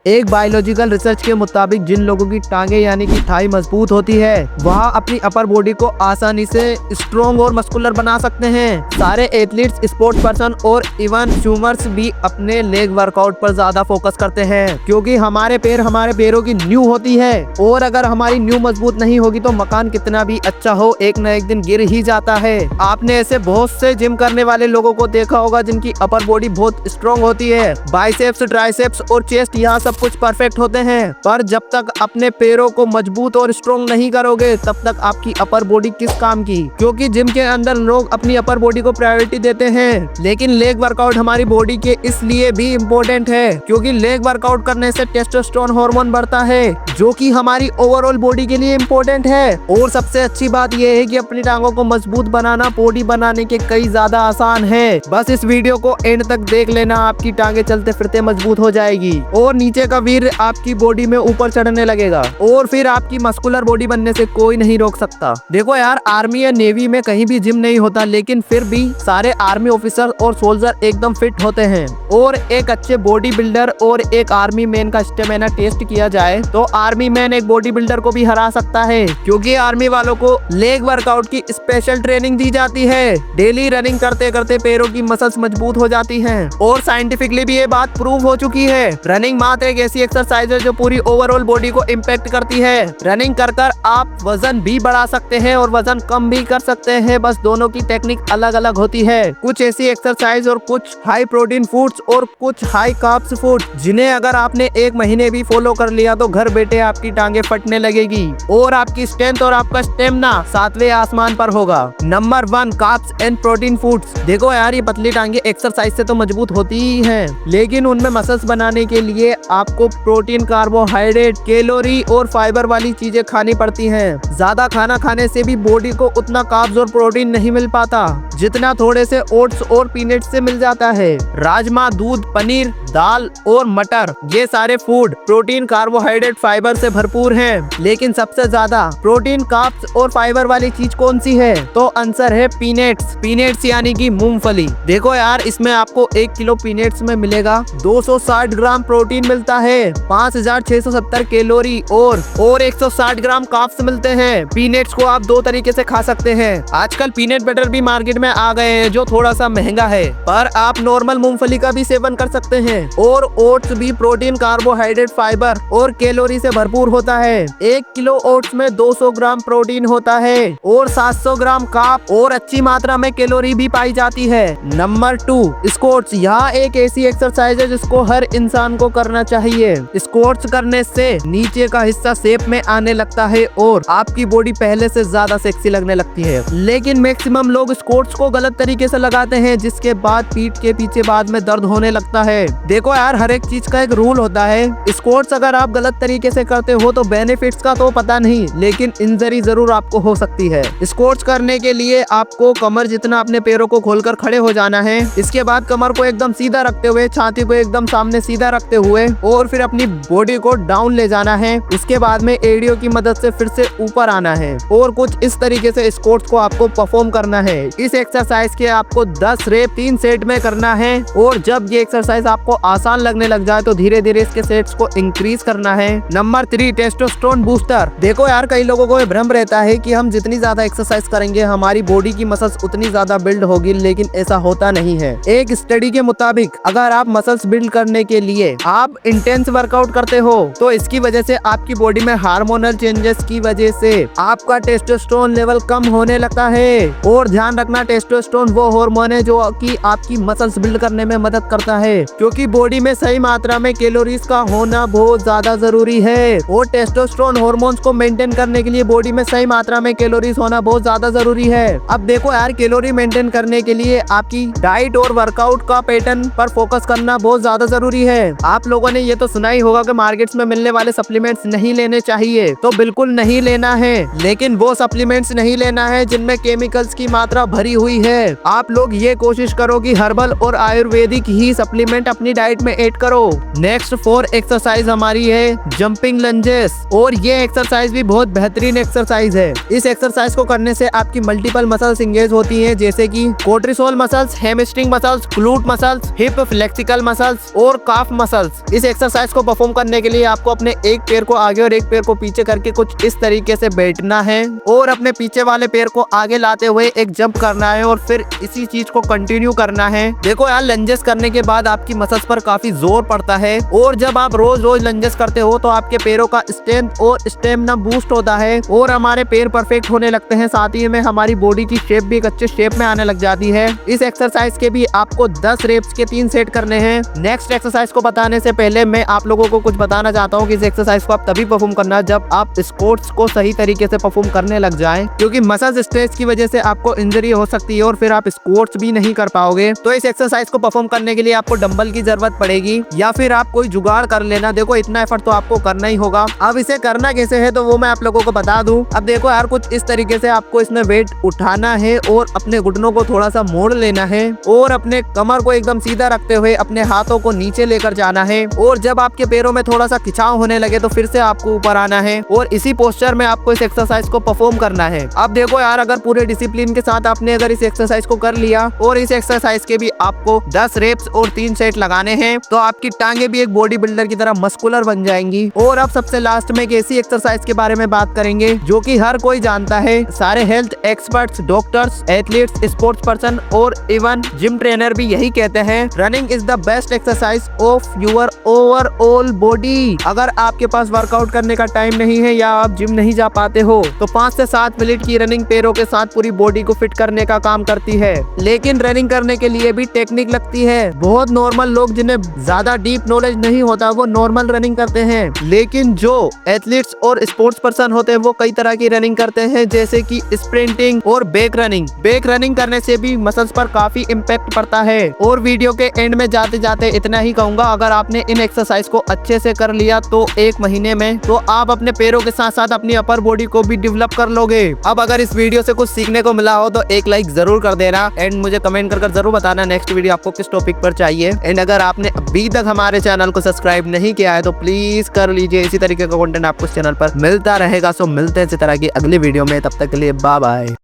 एक biological research के मुताबिक जिन लोगों की टांगे यानी कि थाई मजबूत होती है वह अपनी अपर बॉडी को आसानी से स्ट्रॉन्ग और मस्कुलर बना सकते हैं। सारे एथलीट्स, स्पोर्ट्स पर्सन और इवन स्विमर्स भी अपने लेग वर्कआउट पर ज्यादा फोकस करते हैं क्योंकि हमारे पैरों की न्यू होती है और अगर हमारी न्यू मजबूत नहीं होगी तो मकान कितना भी अच्छा हो एक न एक दिन गिर ही जाता है। आपने ऐसे बहुत से जिम करने वाले लोगों को देखा होगा जिनकी अपर बॉडी बहुत स्ट्रॉन्ग होती है, बाइसेप्स, ट्राइसेप्स और चेस्ट यहाँ सब कुछ परफेक्ट होते हैं, पर जब तक अपने पैरों को मजबूत और स्ट्रॉन्ग नहीं करोगे तब तक आपकी अपर बॉडी किस काम की। क्योंकि जिम के अंदर लोग अपनी अपर बॉडी को प्रायोरिटी देते हैं, लेकिन लेग वर्कआउट हमारी बॉडी के इसलिए भी इम्पोर्टेंट है क्योंकि लेग वर्कआउट करने से टेस्टोस्टेरोन हार्मोन बढ़ता है जो कि हमारी ओवरऑल बॉडी के लिए इम्पोर्टेंट है। और सबसे अच्छी बात यह है कि अपनी टांगों को मजबूत बनाना बॉडी बनाने के कई ज्यादा आसान है। बस इस वीडियो को एंड तक देख लेना, आपकी टांगे चलते फिरते मजबूत हो जाएगी और नीचे का वीर आपकी बॉडी में ऊपर चढ़ने लगेगा और फिर आपकी मस्कुलर बॉडी बनने से कोई नहीं रोक सकता। देखो यार, आर्मी या नेवी में कहीं भी जिम नहीं होता, लेकिन फिर भी सारे आर्मी ऑफिसर और सोल्जर एकदम फिट होते हैं। और एक अच्छे बॉडी बिल्डर और एक आर्मी मैन का स्टेमिना टेस्ट किया जाए तो आर्मी मैन एक बॉडी बिल्डर को भी हरा सकता है क्योंकि आर्मी वालों को लेग वर्कआउट की स्पेशल ट्रेनिंग दी जाती है। डेली रनिंग करते करते पैरों की मसल्स मजबूत हो जाती हैं और साइंटिफिकली भी ये बात प्रूव हो चुकी है। रनिंग मात्र एक ऐसी एक्सरसाइज है जो पूरी ओवरऑल बॉडी को इम्पैक्ट करती है। रनिंग कर आप वजन भी बढ़ा सकते हैं और वजन कम भी कर सकते हैं, बस दोनों की टेक्निक अलग अलग होती है। कुछ ऐसी एक्सरसाइज और कुछ हाई प्रोटीन फूड्स और कुछ हाई कार्ब्स फूड जिन्हें अगर आपने एक महीने भी फॉलो कर लिया तो घर बैठे आपकी टांगे फटने लगेगी और आपकी स्ट्रेंथ और आपका स्टेमिना 7वें आसमान पर होगा। Number 1, carbs and protein foods. देखो यार, ये पतली टांगे एक्सरसाइज से तो मजबूत होती ही हैं, लेकिन उनमें मसल्स बनाने के लिए आपको प्रोटीन, कार्बोहाइड्रेट, कैलोरी और फाइबर वाली चीजें खानी पड़ती हैं। ज्यादा खाना खाने से भी बॉडी को उतना कार्ब्स और प्रोटीन नहीं मिल पाता जितना थोड़े से ओट्स और पीनट से मिल जाता है। राजमा, दूध, पनीर, दाल और मटर, ये सारे फूड प्रोटीन, कार्बोहाइड्रेट, फाइबर से भरपूर हैं, लेकिन सबसे ज्यादा प्रोटीन, कार्ब्स और फाइबर वाली चीज कौन सी है? तो आंसर है पीनट्स। पीनट्स यानी कि मूंगफली। देखो यार, इसमें आपको 1 किलो पीनट्स में मिलेगा 260 ग्राम प्रोटीन मिलता है, 5670 कैलोरी और 160 ग्राम कार्ब्स मिलते हैं। पीनट्स को आप 2 तरीके से खा सकते हैं। आजकल पीनट बटर भी मार्केट में आ गए हैं जो थोड़ा सा महंगा है, पर आप नॉर्मल मूंगफली का भी सेवन कर सकते हैं। और ओट्स भी प्रोटीन, कार्बोहाइड्रेट, फाइबर और कैलोरी से भरपूर होता है। 1 किलो ओट्स में 200 ग्राम प्रोटीन होता है और 700 ग्राम कार्ब और अच्छी मात्रा में कैलोरी भी पाई जाती है। Number 2, squats. यहाँ एक ऐसी एक्सरसाइज है जिसको हर इंसान को करना चाहिए। स्क्वाट्स करने से नीचे का हिस्सा शेप में आने लगता है और आपकी बॉडी पहले से ज्यादा सेक्सी लगने लगती है, लेकिन मैक्सिमम लोग स्क्वाट्स को गलत तरीके से लगाते हैं जिसके बाद पीठ के पीछे बाद में दर्द होने लगता है। देखो यार, हर एक चीज का एक रूल होता है। स्क्वाट्स अगर आप गलत तरीके से करते हो तो बेनिफिट्स का तो पता नहीं, लेकिन इंजरी जरूर आपको हो सकती है। स्क्वाट्स करने के लिए आपको कमर जितना अपने पैरों को खोलकर खड़े हो जाना है। इसके बाद कमर को एकदम सीधा रखते हुए, छाती को एकदम सामने सीधा रखते हुए और फिर अपनी बॉडी को डाउन ले जाना है। इसके बाद में एड़ियों की मदद से फिर से ऊपर आना है और कुछ इस तरीके से स्क्वाट्स को आपको परफॉर्म करना है। इस एक्सरसाइज के आपको 10 रेप 3 सेट में करना है और जब ये एक्सरसाइज आपको आसान लगने लग जाए तो धीरे धीरे इसके सेट्स को इंक्रीज करना है। Number 3, testosterone booster. देखो यार, कई लोगों को भ्रम रहता है कि हम जितनी ज्यादा एक्सरसाइज करेंगे हमारी बॉडी की मसल्स उतनी ज्यादा बिल्ड होगी, लेकिन ऐसा होता नहीं है। एक स्टडी के मुताबिक अगर आप मसल्स बिल्ड करने के लिए आप इंटेंस वर्कआउट करते हो तो इसकी वजह से आपकी बॉडी में हार्मोनल चेंजेस की वजह से आपका टेस्टोस्टेरोन लेवल कम होने लगता है। और ध्यान रखना, टेस्टोस्टेरोन वो हार्मोन है जो कि आपकी मसल्स बिल्ड करने में मदद करता है, क्योंकि बॉडी में सही मात्रा में कैलोरीज का होना बहुत ज्यादा जरूरी है। और टेस्टोस्टेरोन हार्मोन्स को मेंटेन करने के लिए बॉडी में सही मात्रा में कैलोरीज होना बहुत ज्यादा जरूरी है। अब देखो यार, कैलोरी मेंटेन करने के लिए आपकी डाइट और वर्कआउट का पैटर्न पर फोकस करना बहुत ज्यादा जरूरी है। आप लोगों ने ये तो सुना ही होगा कि मार्केट्स में मिलने वाले सप्लीमेंट्स नहीं लेने चाहिए, तो बिल्कुल नहीं लेना है, लेकिन वो सप्लीमेंट्स नहीं लेना है जिनमें केमिकल्स की मात्रा भरी हुई है। आप लोग ये कोशिश करो कि हर्बल और आयुर्वेदिक ही सप्लीमेंट अपनी डाइट में ऐड करो। नेक्स्ट 4 एक्सरसाइज हमारी है जंपिंग लंजेस, और ये एक्सरसाइज भी बहुत बेहतरीन एक्सरसाइज है। इस एक्सरसाइज को करने से आपकी मल्टीपल मसल्स इंगेज होती हैं, जैसे कि कोर्टिसोल muscles, hamstring muscles, glute muscles, hip flexor muscles और काफ मसल्स। इस एक्सरसाइज को परफॉर्म करने के लिए आपको अपने एक पैर को आगे और एक पैर को पीछे करके कुछ इस तरीके से बैठना है और अपने पीछे वाले पैर को आगे लाते हुए एक जंप करना है और फिर इसी चीज को कंटिन्यू करना है। देखो यार, लंजेस करने के बाद आपकी मसल्स पर काफी जोर पड़ता है और जब आप रोज रोज लंजेस करते हो तो आपके पैरों का स्ट्रेंथ और स्टेमिना बूस्ट होता है और हमारे पैर परफेक्ट होने लगते हैं। साथ ही में हमारी बॉडी की शेप भी एक अच्छे शेप में आने लग जाती है। इस एक्सरसाइज के भी आपको 10 रेप्स के 3 सेट करने हैं। नेक्स्ट एक्सरसाइज को बताने से पहले मैं आप लोगों को कुछ बताना चाहता हूँ कि इस एक्सरसाइज को आप तभी परफॉर्म करना जब आप स्पोर्ट्स को सही तरीके से परफॉर्म करने लग जाएं, क्योंकि मसल्स स्ट्रेच की वजह से आपको इंजरी हो सकती है और फिर आप स्पोर्ट्स भी नहीं कर पाओगे। तो इस एक्सरसाइज को परफॉर्म करने के लिए आपको डंबल की जरूरत पड़ेगी या फिर आप कोई जुगाड़ कर लेना। देखो, इतना एफर्ट तो आपको करना ही होगा। अब इसे करना कैसे है तो वो मैं आप लोगों को बता दूं। अब देखो यार, कुछ इस तरीके से आपको इसमें वेट उठाना है और अपने घुटनों को थोड़ा सा मोड़ लेना है और अपने कमर को एकदम सीधा रखते हुए अपने हाथों को नीचे लेकर जाना है और जब आपके पैरों में थोड़ा सा खिंचाव होने लगे तो फिर से आपको ऊपर आना है और इसी पोस्चर में आपको इस एक्सरसाइज को परफॉर्म करना है। अब देखो यार, अगर पूरे डिसिप्लिन के साथ आपने अगर इस एक्सरसाइज को कर लिया और इस एक्सरसाइज के भी आपको 10 रेप्स और 3 सेट लगाने हैं तो आपकी टांगे भी एक बॉडी बिल्डर की तरह मस्कुलर बन जाएंगी। और अब सबसे लास्ट में एक ऐसी एक्सरसाइज के बारे में बात करेंगे जो कि हर कोई जानता है। सारे health experts, doctors, athletes, sports person और इवन जिम ट्रेनर भी यही कहते हैं, running is the best exercise of your overall body. अगर आपके पास वर्कआउट करने का टाइम नहीं है या आप जिम नहीं जा पाते हो तो 5 से 7 मिनट की रनिंग पैरों के साथ पूरी बॉडी को फिट करने का काम करती है। लेकिन रनिंग करने के लिए भी टेक्निक लगती है। बहुत नॉर्मल लोग जिन्हें ज्यादा डीप नॉलेज नहीं होता वो नॉर्मल रनिंग करते हैं, लेकिन जो एथलीट्स और स्पोर्ट्स पर्सन होते हैं वो कई तरह की रनिंग करते हैं, जैसे कि स्प्रिंटिंग और बैक रनिंग। बैक रनिंग करने से भी मसल्स पर काफी इम्पैक्ट पड़ता है। और वीडियो के एंड में जाते जाते इतना ही कहूंगा, अगर आपने इन एक्सरसाइज को अच्छे से कर लिया तो 1 महीने में तो आप अपने पैरों के साथ साथ अपनी अपर बॉडी को भी डेवलप कर लोगे। अब अगर इस वीडियो से कुछ सीखने को मिला हो तो एक लाइक जरूर कर देना एंड मुझे कमेंट कर जरूर बताना नेक्स्ट वीडियो आपको किस टॉपिक पर चाहिए। एंड अगर आपने अभी तक हमारे चैनल को सब्सक्राइब नहीं किया है तो प्लीज कर लीजिए। इसी तरीके का कंटेंट आपको इस चैनल पर मिलता रहेगा। सो मिलते हैं इसी तरह की अगली वीडियो में, तब तक के लिए बाय बाय।